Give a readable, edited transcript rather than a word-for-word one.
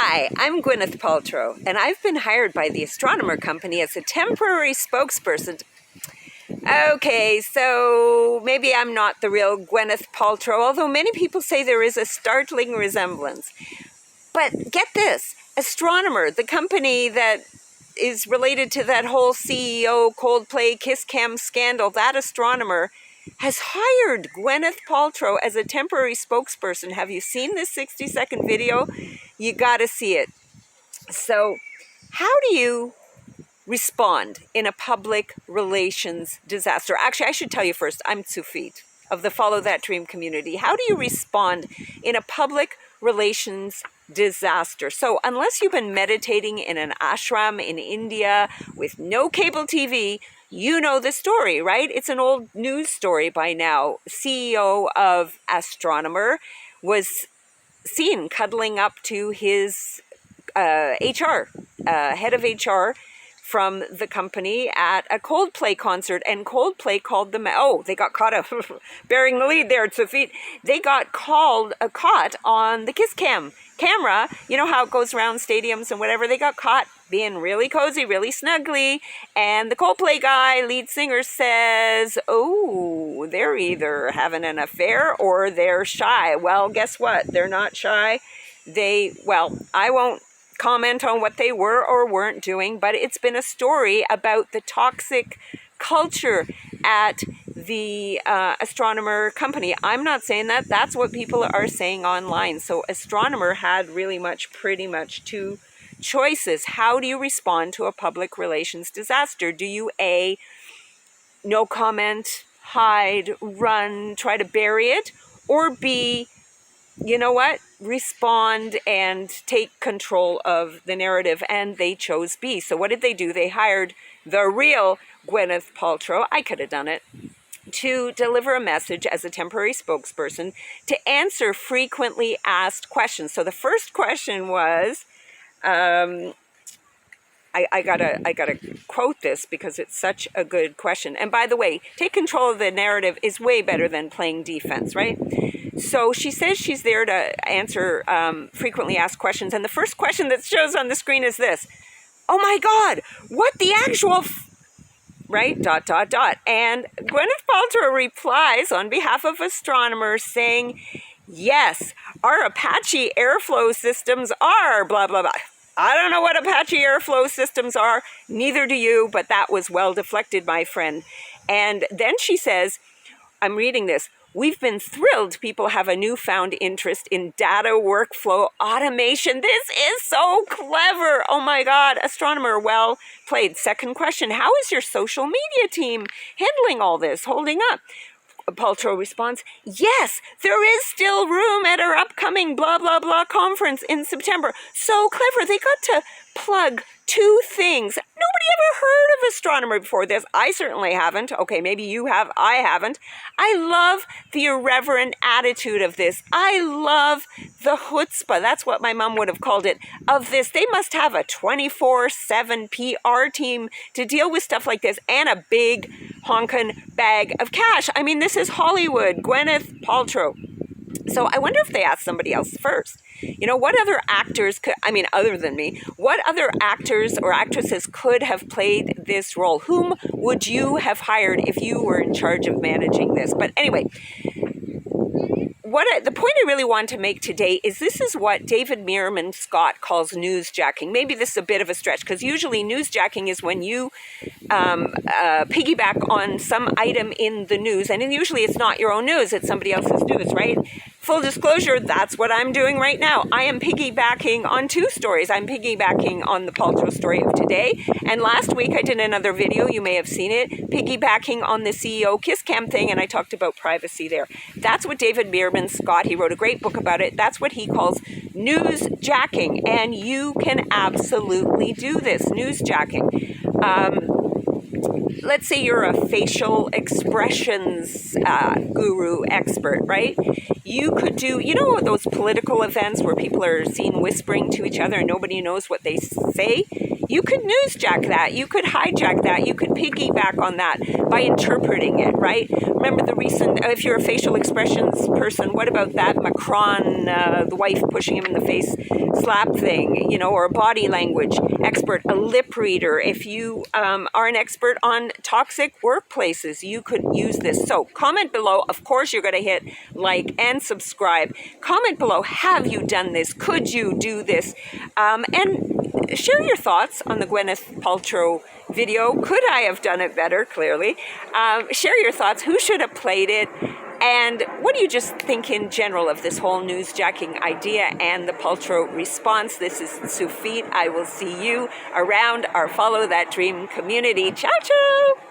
Hi, I'm Gwyneth Paltrow, and I've been hired by the Astronomer company as a temporary spokesperson. Okay, so maybe I'm not the real Gwyneth Paltrow, although many people say there is a startling resemblance. But get this, Astronomer, the company that is related to that whole CEO Coldplay Kiss Cam scandal, that Astronomer has hired Gwyneth Paltrow as a temporary spokesperson. Have you seen this 60-second video? You got to see it. So how do you respond in a public relations disaster? Actually, I should tell you first, I'm Tsufit of the Follow That Dream community. How do you respond in a public relations disaster? So unless you've been meditating in an ashram in India with no cable TV, you know the story, right? It's an old news story by now. CEO of Astronomer was seen cuddling up to his HR, head of HR from the company at a Coldplay concert, and Coldplay called them, they got caught bearing the lead there, Tsufit. They got caught on the Kiss Cam camera. You know how it goes around stadiums and whatever. They got caught being really cozy, really snuggly, and the Coldplay guy, lead singer, says, oh, they're either having an affair or they're shy. Well, guess what? They're not shy. I won't comment on what they were or weren't doing, but it's been a story about the toxic culture at the Astronomer company. I'm not saying that. That's what people are saying online. So Astronomer had pretty much two choices. How do you respond to a public relations disaster? Do you A, no comment, hide, run, try to bury it, or B, you know what, respond and take control of the narrative? And they chose B. So what did they do? They hired the real Gwyneth Paltrow, I could have done it, to deliver a message as a temporary spokesperson to answer frequently asked questions. So the first question was, I gotta quote this because it's such a good question. And by the way, take control of the narrative is way better than playing defense, right? So she says she's there to answer frequently asked questions. And the first question that shows on the screen is this: oh my God, what the actual right? ... And Gwyneth Paltrow replies on behalf of Astronomer saying, yes, our Apache airflow systems are blah, blah, blah. I don't know what Apache airflow systems are, neither do you, but that was well deflected, my friend. And then she says, I'm reading this, we've been thrilled people have a newfound interest in data workflow automation. This is so clever. Oh my God, Astronomer, well played. Second question, how is your social media team handling all this, holding up? Paltrow responds, yes, there is still room at our upcoming blah, blah, blah conference in September. So clever. They got to plug two things. Nobody ever heard of Astronomer before this. I certainly haven't. Okay, maybe you have. I haven't. I love the irreverent attitude of this. I love the chutzpah. That's what my mom would have called it, of this. They must have a 24/7 PR team to deal with stuff like this, and a big honkin' bag of cash. I mean, this is Hollywood. Gwyneth Paltrow. So I wonder if they asked somebody else first. You know, what other actors could, other than me, what other actors or actresses could have played this role? Whom would you have hired if you were in charge of managing this? But anyway, the point I really want to make today is this is what David Meerman Scott calls newsjacking. Maybe this is a bit of a stretch, because usually newsjacking is when you piggyback on some item in the news, and usually it's not your own news, it's somebody else's news, right? Full disclosure, that's what I'm doing right now. I am piggybacking on two stories. I'm piggybacking on the Paltrow story of today, and last week I did another video, you may have seen it, piggybacking on the CEO Kiss Cam thing, and I talked about privacy there. That's what David Meerman Scott, he wrote a great book about it, that's what he calls newsjacking, and you can absolutely do this, newsjacking. Let's say you're a facial expressions guru expert, right? You could do, you know, those political events where people are seen whispering to each other and nobody knows what they say? You could newsjack that. You could hijack that. You could piggyback on that by interpreting it, right? Remember the recent, if you're a facial expressions person, what about that Macron, the wife pushing him in the face slap thing, or a body language expert, a lip reader. If you are an expert on toxic workplaces, you could use this. So comment below. Of course, you're going to hit like and subscribe. Comment below, have you done this? Could you do this? And share your thoughts on the Gwyneth Paltrow video. Could I have done it better? Clearly. Share your thoughts. Who should have played it? And what do you just think in general of this whole newsjacking idea and the Paltrow response? This is Sufit. I will see you around our Follow That Dream community. Ciao, ciao!